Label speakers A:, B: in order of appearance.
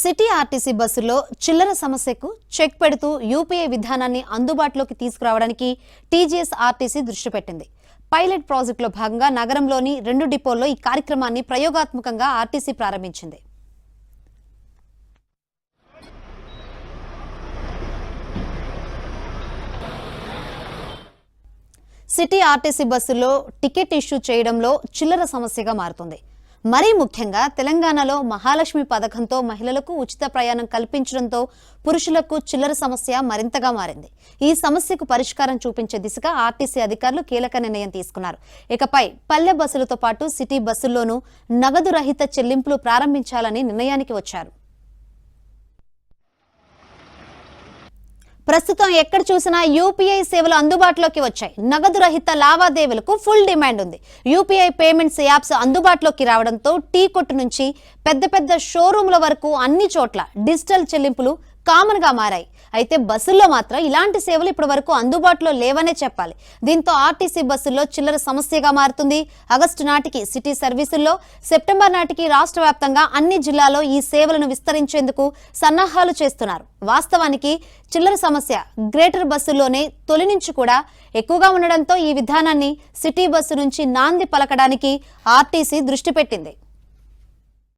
A: City RTC బస్సుల్లో చిల్లర సమస్యకు చెక్ పెడుతూ యూపీఐ విధానాన్ని అందుబాటులోకి తీసుకురావడానికి టీజీఎస్ ఆర్టీసీ దృష్టి పెట్టింది. పైలట్ ప్రాజెక్టులో భాగంగా నగరంలోని 2 డిపోల్లో ఈ కార్యక్రమాన్ని ప్రయోగాత్మకంగా ఆర్టీసీ ప్రారంభించింది. సిటీ ఆర్టీసీ బస్సుల్లో టికెట్ ఇష్యూ చేయడంలో చిల్లర సమస్యగా మారుతుంది. మరీ ముఖ్యంగా తెలంగాణలో మహాలక్ష్మి పథకంతో మహిళలకు ఉచిత ప్రయాణం కల్పించడంతో పురుషులకు చిల్లర సమస్య మరింతగా మారింది. ఈ సమస్యకు పరిష్కారం చూపించే దిశగా ఆర్టీసీ అధికారులు కీలక నిర్ణయం తీసుకున్నారు. ఇకపై పల్లె బస్సులతో పాటు సిటీ బస్సుల్లోనూ నగదు రహిత చెల్లింపులు ప్రారంభించాలని నిర్ణయానికి వచ్చారు. ప్రస్తుతం ఎక్కడ చూసినా యూపీఐ సేవలు అందుబాటులోకి వచ్చాయి. నగదు రహిత లావాదేవీలకు ఫుల్ డిమాండ్ ఉంది. యూపీఐ పేమెంట్స్ యాప్స్ అందుబాటులోకి రావడంతో టీ కొట్టు నుంచి పెద్ద షోరూమ్ల వరకు అన్ని చోట్ల డిజిటల్ చెల్లింపులు కామన్ గా మారాయి. అయితే బస్సుల్లో మాత్రం ఇలాంటి సేవలు ఇప్పటి వరకు అందుబాటులో లేవనే చెప్పాలి. దీంతో ఆర్టీసీ బస్సుల్లో చిల్లర సమస్యగా మారుతుంది. ఆగస్టు నాటికి సిటీ సర్వీసుల్లో, సెప్టెంబర్ నాటికి రాష్ట్ర వ్యాప్తంగా అన్ని జిల్లాల్లో ఈ సేవలను విస్తరించేందుకు సన్నాహాలు చేస్తున్నారు. వాస్తవానికి చిల్లర సమస్య గ్రేటర్ బస్సుల్లోనే తొలి నుంచి కూడా ఎక్కువగా ఉండడంతో ఈ విధానాన్ని సిటీ బస్సు నుంచి నాంది పలకడానికి ఆర్టీసీ దృష్టి పెట్టింది.